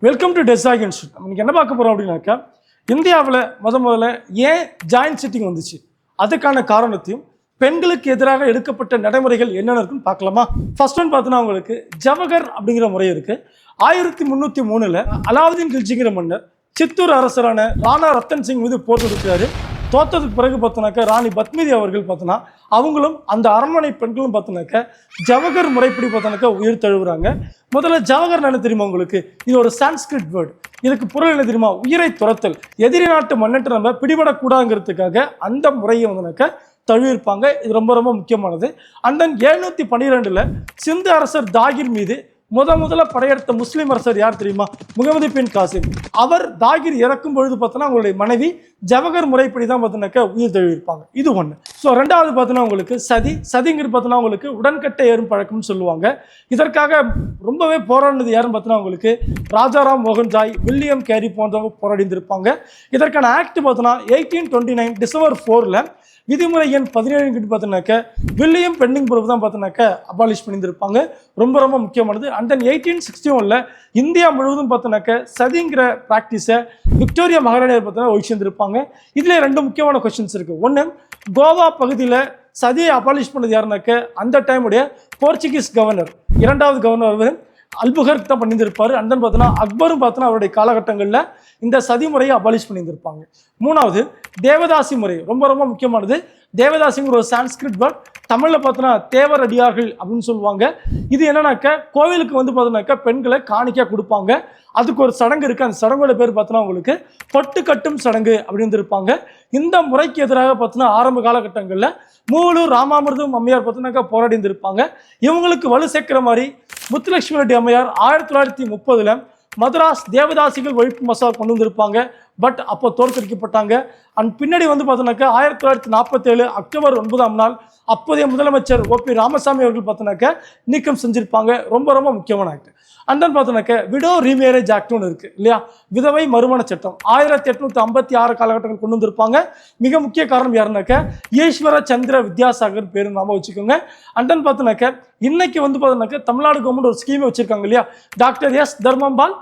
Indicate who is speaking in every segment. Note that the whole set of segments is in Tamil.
Speaker 1: Welcome to டெசாக் institute. நமக்கு என்ன பார்க்க போகிறோம் அப்படின்னாக்கா, இந்தியாவில் முதல்ல ஏன் ஜாயின்ட் சிட்டிங் வந்துச்சு, அதுக்கான காரணத்தையும் பெண்களுக்கு எதிராக எடுக்கப்பட்ட நடைமுறைகள் என்னென்ன இருக்குன்னு பார்க்கலாமா. ஃபர்ஸ்ட் ஒன் பார்த்தோன்னா உங்களுக்கு ஜவஹர் அப்படிங்கிற முறை இருக்குது. 1303 அலாவுதீன் கில்ஜிங்கிற மன்னர் சித்தூர் அரசரான ராணா ரத்தன் சிங் மீது போர் தொடுக்கிறாரு. தோற்றதுக்கு பிறகு பார்த்தோன்னாக்கா ராணி பத்மிதி அவர்கள் பார்த்தோன்னா அவங்களும் அந்த அரண்மனை பெண்களும் பார்த்தோன்னாக்கா ஜவஹர் முறைப்படி பார்த்தோன்னாக்கா உயிர் தழுவுறாங்க. முதல்ல ஜவஹர் என்ன தெரியுமா உங்களுக்கு? இது ஒரு சான்ஸ்கிரிட் வேர்டு. இதுக்கு பொருள் என்ன தெரியுமா? உயிரை துரத்தல். எதிரி நாட்டு மன்னட்டு நம்ம பிடிபடக்கூடாதுங்கிறதுக்காக அந்த முறையை வந்துனாக்கா தழுவிருப்பாங்க. இது ரொம்ப ரொம்ப முக்கியமானது. அண்ட் தென் 712 சிந்து அரசர் தாகிர் மீது முதல்ல படையெடுத்த முஸ்லீம் அரசர் யார் தெரியுமா? முகமது பின் காசிம். அவர் தாகிர் இறக்கும் பொழுது பார்த்தோன்னா அவங்களுடைய மனைவி ஜவஹர் முறைப்படி தான் பார்த்தோன்னாக்கா உயிர் தழுவிருப்பாங்க. இது ஒன்று. ஸோ ரெண்டாவது பார்த்தோன்னா உங்களுக்கு சதிங்கிறது பார்த்தோன்னா உங்களுக்கு உடன்கட்டை ஏறும் பழக்கம்னு சொல்லுவாங்க. இதற்காக ரொம்பவே போராடினது யாருன்னு பார்த்தோன்னா உங்களுக்கு ராஜாராம் மோகன் ராய், வில்லியம் கேரி போன்றவங்க போராடிந்திருப்பாங்க. இதற்கான ஆக்ட் பார்த்தோன்னா 1829 டிசம்பர் 4 விதிமுறை எண் 17 கிட்ட பார்த்தோன்னாக்கா வில்லியம் பெண்டிங் பொறுப்பு தான் பார்த்தோன்னாக்கா அபாலிஷ் பண்ணியிருந்திருப்பாங்க. ரொம்ப ரொம்ப முக்கியமானது. அண்ட் தென் 1861 இந்தியா முழுவதும் பார்த்தோன்னாக்கா சதிங்கிற ப்ராக்டிஸை விக்டோரியா மகாராணியார் பார்த்தோன்னா ஒழிச்சிருந்திருப்பாங்க. இதில் ரெண்டு முக்கியமான கொஸ்டின்ஸ் இருக்குது. ஒன்று, கோவா பகுதியில் சதியை அபாலிஷ் பண்ணது யாருனாக்க அந்த டைமுடைய போர்ச்சுகீஸ் கவர்னர், இரண்டாவது கவர்னர் அல்புகர்க் தான் பண்ணியிருந்திருப்பாரு. அண்ட் தென் பார்த்தோன்னா அக்பரும் பார்த்தோன்னா அவருடைய காலகட்டங்களில் இந்த சதி முறையை அபாலிஷ் பண்ணியிருந்திருப்பாங்க. மூணாவது, தேவதாசி முறை ரொம்ப ரொம்ப முக்கியமானது. தேவதாசிங்கிற ஒரு சான்ஸ்கிரிட் வேர்ட். தமிழில் பார்த்தோன்னா தேவர் அடியார்கள் அப்படின்னு சொல்லுவாங்க. இது என்னன்னாக்கா கோவிலுக்கு வந்து பார்த்தோன்னாக்கா பெண்களை காணிக்கையாக கொடுப்பாங்க. அதுக்கு ஒரு சடங்கு இருக்குது. அந்த சடங்கோட பேர் பார்த்தோன்னா உங்களுக்கு பொட்டு கட்டும் சடங்கு அப்படின்னு இருப்பாங்க. இந்த முறைக்கு எதிராக பார்த்தோன்னா ஆரம்ப காலகட்டங்களில் மூவலூர் ராமாமிர்தம் அம்மையார் பார்த்தோன்னாக்கா போராடி இருந்திருப்பாங்க. இவங்களுக்கு வலு சேர்க்கிற மாதிரி முத்துலட்சுமி ரெட்டி அம்மையார் 1930 மதராஸ் தேவதாசிகள் ஒழிப்பு மசோதா கொண்டு வந்திருப்பாங்க. பட் அப்போ தோற்கடிக்கப்பட்டாங்க. அண்ட் பின்னாடி வந்து பார்த்தோன்னாக்கா 1947 அக்டோபர் 9 அப்போதைய முதலமைச்சர் OP ராமசாமி அவர்கள் பார்த்தோன்னாக்கா நீக்கம் செஞ்சிருப்பாங்க. ரொம்ப ரொம்ப முக்கியமான ஆக்ட். அண்ட் தென் பார்த்தோன்னாக்கா விடோ ரீமேரேஜ் ஆக்ட் ஒன்று இருக்குது இல்லையா, விதவை மறுமண சட்டம் 1856 காலகட்டங்கள் கொண்டு வந்திருப்பாங்க. மிக முக்கிய காரணம் யாருனாக்கா ஈஸ்வர சந்திர வித்யாசாகர் பேரு நாம வச்சுக்கோங்க. அண்ட் தென் பார்த்தோன்னாக்கா இன்னைக்கு வந்து பார்த்தோன்னாக்கா தமிழ்நாடு கவர்மெண்ட் ஒரு ஸ்கீமை வச்சிருக்காங்க இல்லையா, டாக்டர் எஸ் தர்மம்பால்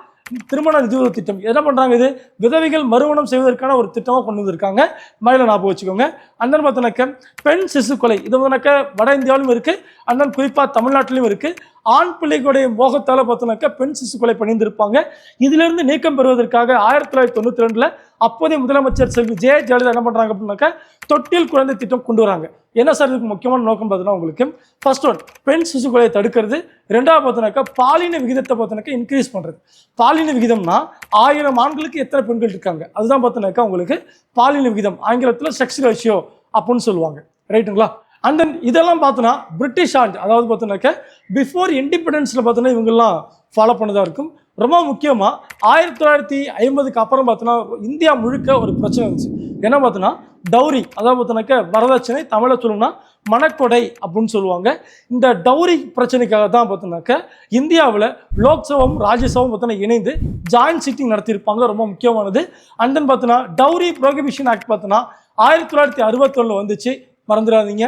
Speaker 1: திருமண நிதி உதவி திட்டம். என்ன பண்ணுறாங்க? இது விதவைகள் மறுமணம் செய்வதற்கான ஒரு திட்டமாக கொண்டு வந்திருக்காங்க. மயில ஞாபகம் வச்சுக்கோங்க. அண்ணன் பார்த்தோன்னாக்க பெண் சிசு கொலை இது வந்துனாக்க வட இந்தியாவிலும் இருக்குது. அண்ணன் குறிப்பாக தமிழ்நாட்டிலையும் இருக்குது. ஆண் பிள்ளைகளுடைய மோகத்தால் பார்த்தோன்னாக்கா பெண் சிசு கொலை பண்ணியிருந்திருப்பாங்க. இதிலிருந்து நீக்கம் பெறுவதற்காக 1992 அப்போதைய முதலமைச்சர் செல்வி ஜெய ஜெயலலிதா என்ன பண்ணுறாங்க அப்படின்னாக்கா தொட்டில் குழந்தை திட்டம் கொண்டு வராங்க. என்ன சார் இதுக்கு முக்கியமான நோக்கம் பார்த்தோன்னா உங்களுக்கு ஃபர்ஸ்ட் ஒன் பெண் சிசு கொலையை தடுக்கிறது. ரெண்டாவது பார்த்தோன்னாக்கா பாலின விகிதத்தை பார்த்தோன்னாக்கா இன்க்ரீஸ் பண்ணுறது. பாலின விகிதம்னா 1000 ஆண்களுக்கு எத்தனை பெண்கள் இருக்காங்க அதுதான் பார்த்தோன்னாக்கா உங்களுக்கு பாலின விகிதம். ஆங்கிலத்தில் செக்ஸ் ரேஷியோ அப்படின்னு சொல்லுவாங்க. ரைட்டுங்களா? அண்ட் தென் இதெல்லாம் பார்த்தோன்னா பிரிட்டிஷ் ஆண்டு, அதாவது பார்த்தோன்னாக்கா பிஃபோர் இண்டிபெண்டன்ஸில் பார்த்தோன்னா இவங்கெல்லாம் ஃபாலோ பண்ணதாக இருக்கும். ரொம்ப முக்கியமாக 1950 அப்புறம் பார்த்தோன்னா இந்தியா முழுக்க ஒரு பிரச்சனை இருந்துச்சு. என்ன பார்த்தோன்னா டவுரி, அதாவது பார்த்தோன்னாக்கா வரதட்சணை, தமிழை சொல்லணும்னா மணக்கொடை அப்படின்னு சொல்லுவாங்க. இந்த டவுரி பிரச்சனைக்காக தான் பார்த்தோன்னாக்கா இந்தியாவில் லோக்சபாவும் ராஜ்யசபாவும் பார்த்தோன்னா இணைந்து ஜாயின்ட் சிட்டிங் நடத்தியிருப்பாங்க. ரொம்ப முக்கியமானது. அண்ட் தென் பார்த்தோன்னா டவுரி ப்ரோஹிபிஷன் ஆக்ட் பார்த்தோன்னா 1961 வந்துச்சு, மறந்துடாதீங்க.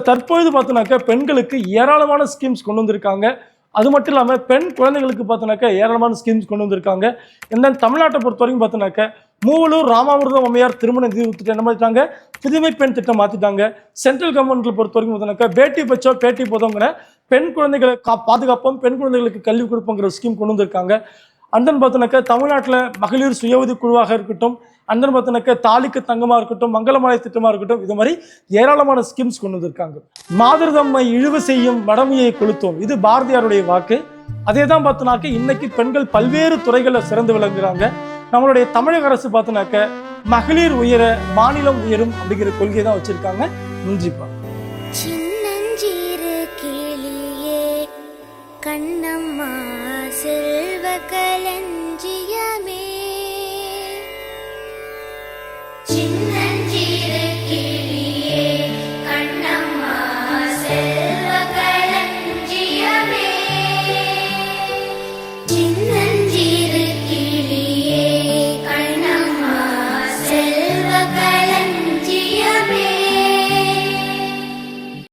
Speaker 1: தற்பொழுது பார்த்தோன்னாக்கா பெண்களுக்கு ஏராளமான ஸ்கீம்ஸ் கொண்டு வந்திருக்காங்க. அது மட்டும் இல்லாமல் பெண் குழந்தைகளுக்கு பார்த்தோன்னாக்கா ஏராளமான ஸ்கீம்ஸ் கொண்டு வந்திருக்காங்க. இந்த தமிழ்நாட்டை பொறுத்த வரைக்கும் பார்த்தோன்னாக்கா மூவலூர் ராமாமிர்தம் அம்மையார் திருமண நிதி திட்டம் என்ன பண்ணிட்டாங்க, புதுமை பெண் திட்டம் மாற்றிட்டாங்க. சென்ட்ரல் கவர்மெண்ட்ல பொறுத்த வரைக்கும் பார்த்தோன்னாக்கா பேட்டி பச்சோ பேட்டி போதோங்கிற பெண் குழந்தைகளை பாதுகாப்போம், பெண் குழந்தைகளுக்கு கல்வி கொடுப்போங்கிற ஸ்கீம் கொண்டு வந்திருக்காங்க. அந்தன் பார்த்தோன்னாக்கா தமிழ்நாட்டில் மகளிர் சுய உதவி குழுவாக இருக்கட்டும், அந்தன் பார்த்தோன்னாக்கா தாலிக்கு தங்கமாக இருக்கட்டும், மங்களமலை திட்டமாக இருக்கட்டும், இது மாதிரி ஏராளமான ஸ்கீம்ஸ் கொண்டு வந்திருக்காங்க. மாதர்தம்மை இழிவு செய்யும் மடமையை கொளுத்தோம், இது பாரதியாருடைய வாக்கு. அதே தான் பார்த்தோன்னாக்க இன்னைக்கு பெண்கள் பல்வேறு துறைகளில் சிறந்து விளங்குறாங்க. நம்மளுடைய தமிழக அரசு பார்த்தோன்னாக்க மகளிர் உயர மாநிலம் உயரும் அப்படிங்கிற கொள்கை தான் வச்சிருக்காங்க. நன்றிப்பா.
Speaker 2: சின்னஞ்சீரு கிளியே கண்ணம்மா செல்வ கலன்